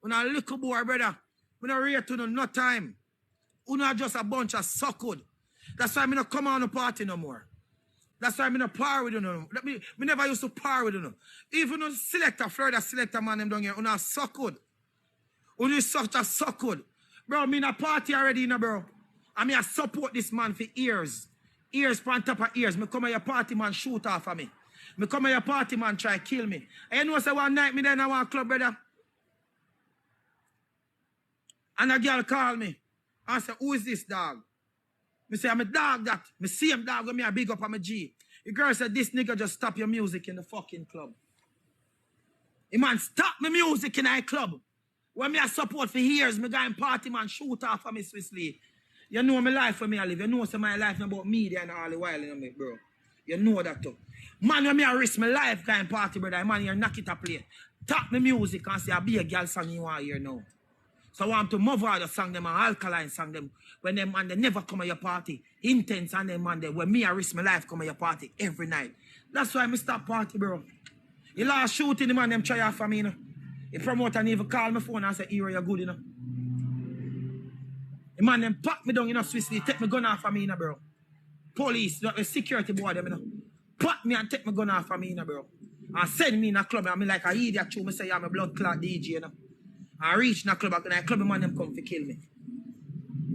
Una little boy, brother. We don't rate to no time. Una just a bunch of suckud. That's why I don't come on the party no more. That's why I don't par with you no more. Me never used to par with you no. Even the selector, Florida selector man, them down here, una suckud. Una is such a suckud. Bro, me in a party already, you know, bro. I mean, I support this man for years. Years on top of years. Me come at your party, man, shoot off of me. Me come at your party, man, try kill me. And you know, say one night, me then I want club, brother. And a girl call me. I say, who is this dog? Me say, I'm a dog that. Me see him dog with me, I big up on my G. The girl said, this nigga just stop your music in the fucking club. The man, stop my music in our club. When me I support for years, me going party, man, shoot off of me Swiftly. You know my life where me I live. You know say my life about media and all the while, you know me, bro. You know that too. Man, when me I risk my life going party, brother, man, you knock it a play. Tap my music and say, I be a girl song you want to hear now. So I want to move out the song them and alkaline song them. When them man they never come at your party. Intense and them man they when me I risk my life come at your party every night. That's why I stop party, bro. The last shooting the man them try off for me, you know. The promoter even call my phone and say, Hero, you're good, you know. The man them pack me down, you know, Swiftly, take my gun off of me, you know, bro. Police, the security boy them, you know. Pack me and take my gun off of me, you know, bro. And send me in a club, I mean like a idiot too, me say I'm a blood clot DJ, you know. I reach in a club, and I club man them come to kill me.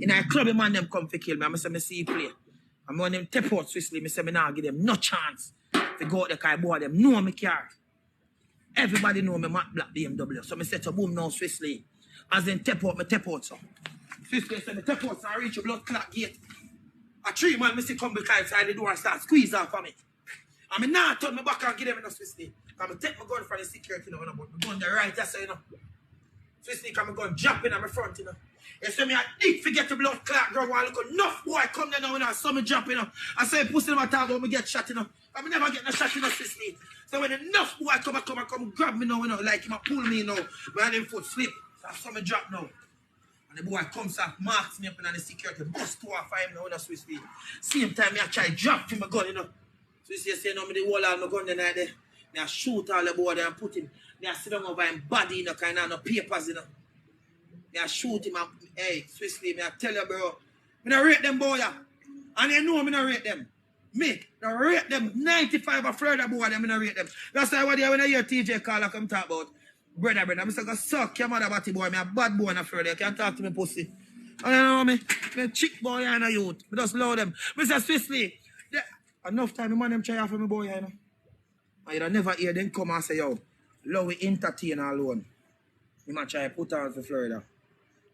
In a club man them come to kill me. I say me see you play. And when them tap out Swiftly, I say me now give them no chance to go out the car boy them. Know me care. Everybody know me Matt Black BMW. So I say to boom now Swiftly. As them tap out, me tap out so. Swiftly say me tap out so I reach a blood clot gate. A 3 man me see come beside the door and start squeeze off for me. And me now turn my back and give them in the Swiftly. And I take my gun from the security now, but my gun the right, that's how you know. Swiftly come go jump in on my front, you know. You see me I dig forget the blood clot girl while look enough boy come there now and I saw me jump, you know. I say pussy in my talk about me get shot, you know. I me never get no shot in the Swiftly. So when enough boy come grab me now, you know, like him a pull me, you know, when them foot slip. So I saw me drop now. And the boy comes and marks me up in the security, bust 2 or 5 now in the Swiftly. Same time me I try drop him my gun, you know. Swiftly say no me the wall all my gun then I there. Me I shoot all the boy there and put him. Me I sit down over him body, you know, kind of no papers, you know. Me I shoot him and, hey, Swiftly, me I tell you, bro. Me not rate them boy, yeah. And you know me not rate them. Me, I rate them 95 of Florida boy, them me not rate them. That's why when I hear TJ call I come talk about, brother, I'm just going to suck your mother body boy, me a bad boy in Florida, you can't talk to me pussy. And you know me chick boy and a youth, me just love them. Me say Swiftly, enough time the man them try off for me boy, you know. And you don't never hear them come and say, yo, love we entertain alone. You might try to put on for Florida.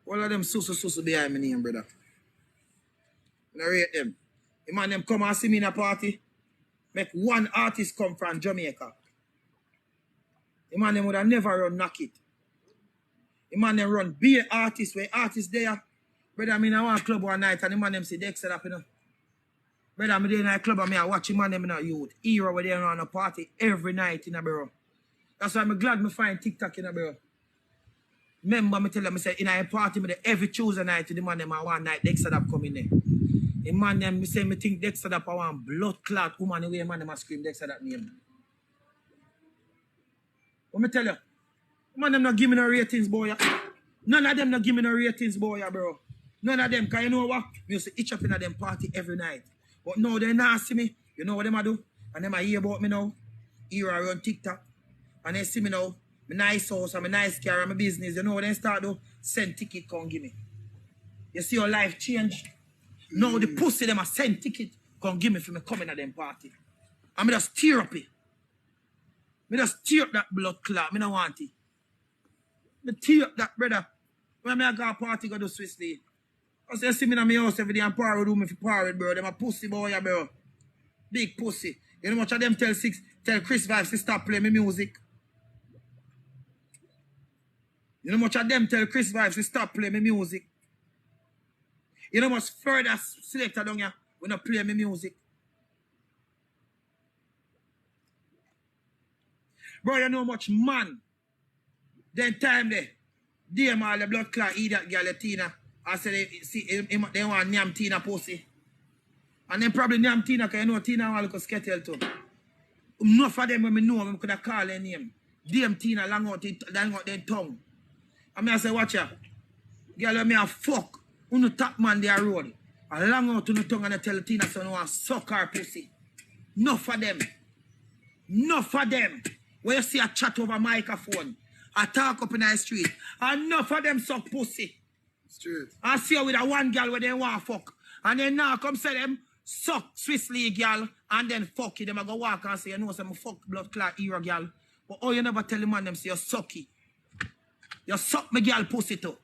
All of them susu behind my name, brother. I rate them. The man them come and see me in a party. Make one artist come from Jamaica. The man them would have never run knock it. The man them run be an artist where artists there. Brother, I mean I want club one night and the man them say Dexter up, you know. Brother, I'm there in a club and I watch the man them in a youth. Hero where they run a party every night in a bro. That's why I'm glad me find TikTok in a bro. Remember me tell them, I say in a party me every Tuesday night to the man them and one night Dexter up come in there. The man them me say me think Dexter up I want blood clot woman the way man them a scream Dexter that name. What me tell you? Man them not give me no ratings boy. None of them not give me no ratings boy, bro. None of them, cause you know what? Me used to itch up in a them party every night. But now they not see me. You know what them a do? And them a hear about me now. Here I run TikTok. And they see me now. My nice house and my nice car and my business. You know what they start to send ticket come give me. You see your life change. Now the pussy them a send ticket come give me for me coming at them party. And me just tear up it. Me just tear up that blood clot. Me don't want it. Me tear up that brother. When me I go a party go to Swiftly. I say see me in my house every day and power do me for power bro. Them a pussy boy bro. Big pussy. You know much of them tell Chris Vibes to stop playing my music. You know much of them tell Chris Vibes to stop playing my music. You know much further selector down here when I play my music. Bro, you know much man. Then time there. Dem all the blood clot eat that girl Tina. I said they want Nyam Tina pussy. And then probably Nyam Tina because you know Tina want to look skettle too. Enough of them when I know them could have called their name. Dem Tina long out their tongue. And I say, watch ya. Girl, let me a fuck. Uno top man there road. A long out to the tongue and I tell Tina son want suck her pussy. Enough of them. Enough of them. When you see a chat over microphone, I talk up in the street. Enough of them suck pussy. Straight. I see her with a one girl where they want fuck. And then now come say them suck Swiss League girl and then fuck it. Them I go walk and say, you know, some fuck blood clot hero girl. But oh, you never tell the man them say you sucky. You suck me girl pussy too.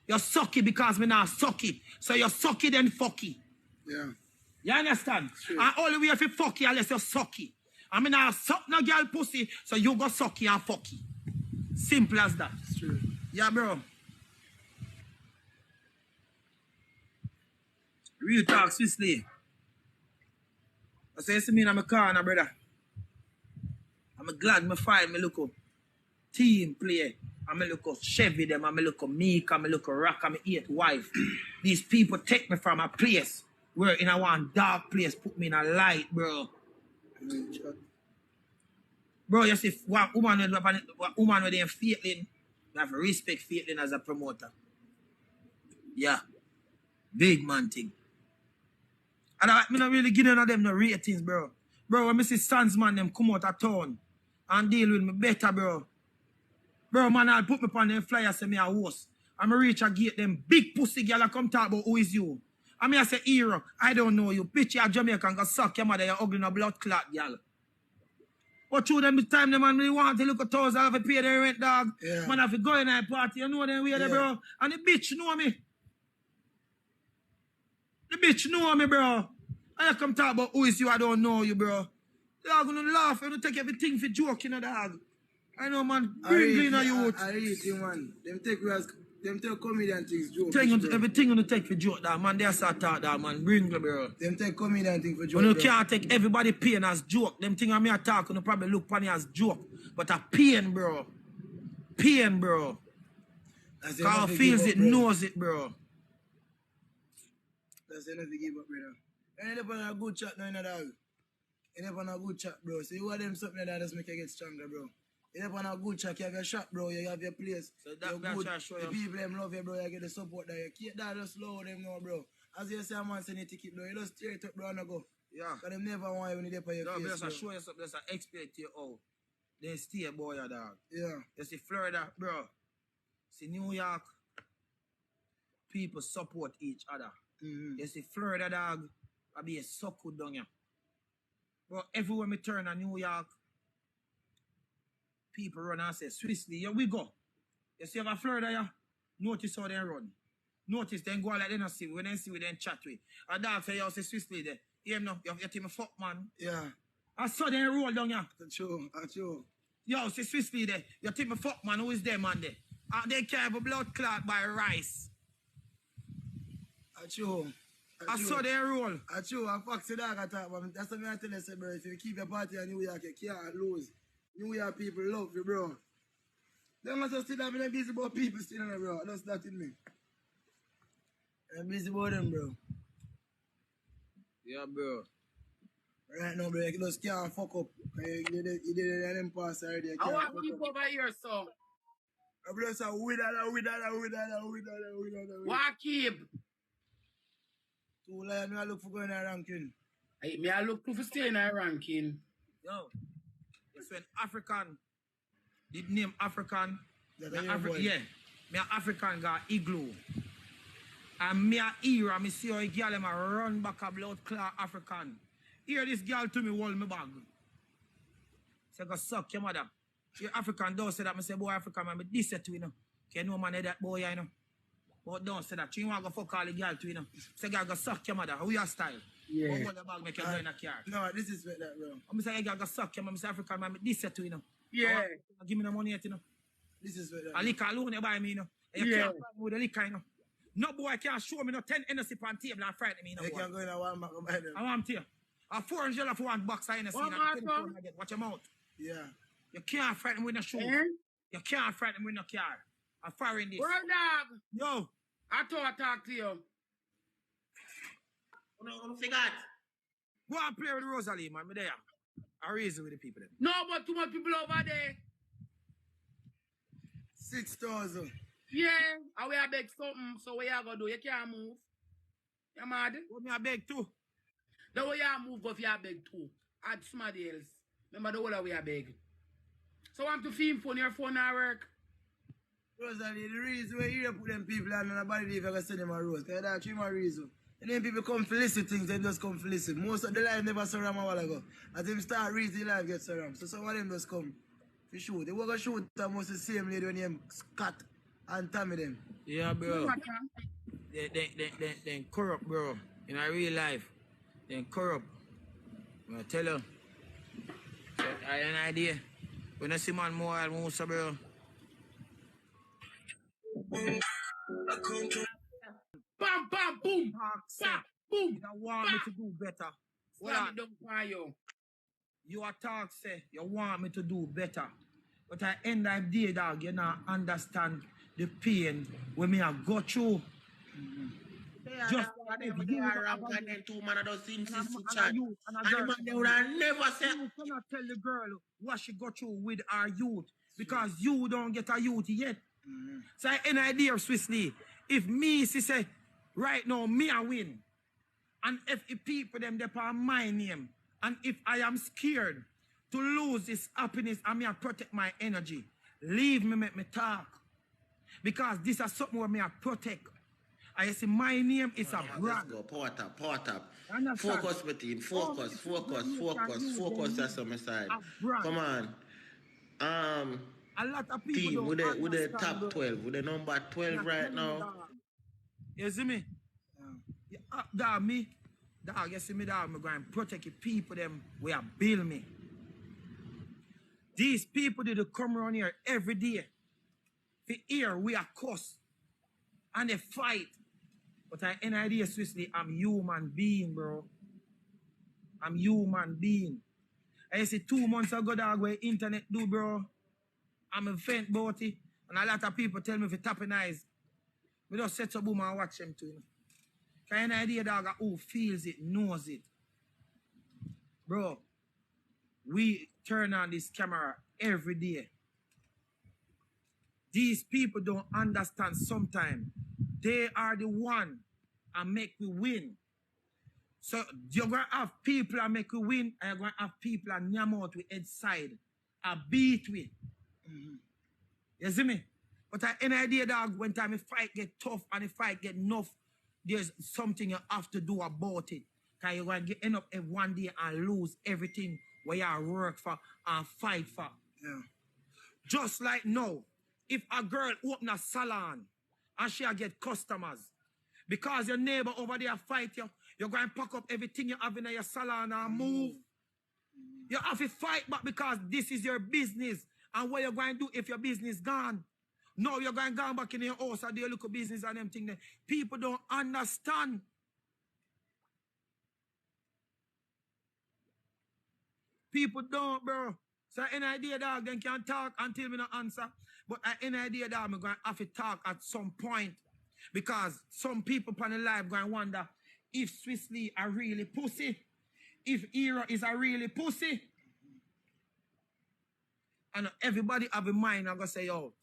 You sucky because me not sucky. So you sucky then fucky. Yeah. You understand? Straight. And all the way if you fucky unless you sucky. I mean I suck no girl pussy, so you go sucky and fucky. Simple as that. Straight. Yeah, bro. Real talk, Swiss-Lee. I say, you see me in my car now, brother. I'm glad me find me look up team play. I'm look up Chevy them, I'm look up Meek, I'm look up Rock, I'm 8 wife. These people take me from a place where in a one dark place, put me in a light, bro. Bro, you see, one woman with them feeling, you have to respect feeling as a promoter. Yeah. Big man thing. And I not really giving them no ratings, bro. Bro, when I see Sons man them come out of town and deal with me better, bro. Bro, man, I'll put me on them flyers, say me a host. I'm a reach a gate them big pussy girl I come talk about who is you. I mean I say, hero, I don't know you. Bitch, you're Jamaican, go suck your mother, you're ugly no blood clot, girl. But through them time, the man really want to look at $1,000 have to pay their rent, dog. Yeah. Man, have to go in a party, you know them way there, bro. And the bitch know me. The bitch know me, bro. And you come talk about who is you, I don't know you, bro. Dog gonna laugh, you don't take everything for joke, you know, dog. I know, man. Bring on you. I read you, man. Them take comedian things joke. Everything you take for joke, dog, man. They start talk, dog, man. Bring me, bro. Them take comedian things for joke. When you can't take everybody pain as joke. Them thing I me attack, you probably look funny as joke. But a pain, bro. Pain, bro. Cause feels it, knows it, bro. That's enough to give up, brother. And if on a good chat now, dog. And if on a good chat, bro. So you want them something that just make you get stronger, bro. If on a good chat, you have your shot, bro. You have your place. So that's good. The people them love you, bro. You get the support that you keep that just slow them now, bro. As you say, a man send a ticket, bro. You just straight up, bro, and go. Yeah. Because them never want you when you're on your face. No, but just show you something, just expect you out. Then stay, boy, dog. Yeah. You see Florida, bro. See New York. People support each other. You see Florida, dog. I be a suck good down here. But everywhere me turn to New York, people run and say, Swiss-Lee, here we go. You see over Florida, yeah? Notice how they run. Notice then go like they don't see. When they see we then chat with. A dog say, yo, say Swiss-Lee there. Hear me now, you have to fuck, man. Yeah. I saw them roll down here. That's true. Yo, say Swiss-Lee there. You take me fuck, man. Who is there, man, there? And they carry a blood clot by rice. That's true. I saw them roll. That's true. I fuck the dog attack, but that's what I tell you, bro. If you keep your party in New York, you can't lose. New York people love you, bro. They must still have been busy about people still in there, bro. That's that in me. I'm busy about them, bro. Yeah, bro. Right now, bro, you just can't fuck up. You did them pass already. I want to keep over here, so. I'm just a winner. What keep? Too late, I look for going to ranking. I look to stay in a ranking. Yo, it's when African, the name African, Yeah, me a African got igloo. And me a era, me see how a girl them a run back a blood clot African. Here this girl to me hold me bag. Say go suck your mother. She African don't say that. Me say boy African man, me this to you know. Can no man that boy you know. But don't say that. You want to go fuck all the girl to you know. Say girl go suck your mother. How your style? Yeah. But hold the bag make you go in a car. No, this is what that, bro. I'm say girl go suck your mother. Me say African man, me this to you know. Yeah. Give me the money yet you know. This is what that. A liquor alone you buy me you know. And you can't buy me with the liquor you know. No boy can't show me no 10 NSC on table and frighten me. You can't go in a Walmart and buy them. I want to you. A $400 for one box of NSC. Watch your mouth. Yeah. You can't frighten me with no shoe. You can't frighten me with no car. I'm firing this. Word dog. Yo. I thought I talk to you. Go and play with Rosalie, man. Me there. I raise it with the people then. No, but too much people over there. 6,000. Yeah, and we are beg something, so what you gonna do? You can't move. You mad? What me I beg too? The way you move, but you are beg too. Add somebody else. Remember the whole way you beg. So I'm to film phone, your phone not work. Rosalie, the reason why you put them people and nobody leave, I can send them a rose. Because that's my reason. And then people come for listen things, they just come for listen. Most of the life never surround a while ago. As them start reading, the life gets surround. So some of them just come for shoot. They were going to shoot almost the same lady when them Scott and Tommy them. Yeah, bro. They corrupt, bro. In a real life, they corrupt. I tell you. I have an idea. When I see man more almost, bro. Bam, bam, boom. Bam, boom. You want me to do better. Slam it down for you. You are talk say you want me to do better. But at the end of the day, dog, you not understand the pain when me I go through. Just like them if they you are have wrong a- and then two man just insist to and a chat. youth and a And the girl. man they would have never say You cannot tell the girl what she go through with our youth because you don't get a youth yet. So any idea of Swissley, if me say right now me I win, and if the people them they on my name, and if I am scared to lose this happiness and me I protect my energy, leave me make me talk. Because this is something where me I protect. I see my name is a let's brand. go, power tap, power tap. Understand? Focus my team, focus, that's on my side. A brand. Come on. A lot of people Team, don't with the understand, top bro. 12, with the number 12 right now. You see me? Yeah. Dog, you see me, dog, I'm going to protect the people them where build me. These people did come around here every day. For here, we are cuss. And they fight. But I any idea, Swissley, I'm human being, bro. I'm human being. I see 2 months ago, dog, where internet do, bro. I'm a faint about it. And a lot of people tell me if you tapping eyes. We just set up boom and watch them too, you know. Kind of idea, dog, who feels it, knows it. Bro, we turn on this camera every day. These people don't understand sometimes. They are the one and make we win. So you're going to have people and make we win, and you're going to have people and nyam out with head side and beat we. You see me? But I any idea, dog, when time the fight get tough and the fight get enough, there's something you have to do about it. Because you're going to end up one day and lose everything where you work for and fight for. Yeah. Just like now, if a girl open a salon and she get customers, because your neighbor over there fight you, you're going to pack up everything you have in your salon and move. You have to fight back because this is your business. And what you're going to do if your business gone? No, you're going to go back in your house and do your little business and them things. People don't understand. People don't, bro. So any idea, dog, then can talk until we don't answer. But any idea, dog, I'm going to have to talk at some point. Because some people on the live going to wonder if Swissley are really pussy. If Hero is a really pussy. And everybody have in mind, I'm going to say, yo,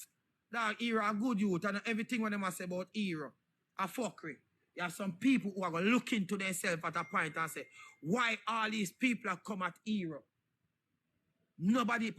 dog, Hero a good youth. And everything when they say about Hero, a fuckery. You have some people who are going to look into themselves at a point and say, why all these people have come at Hero? Nobody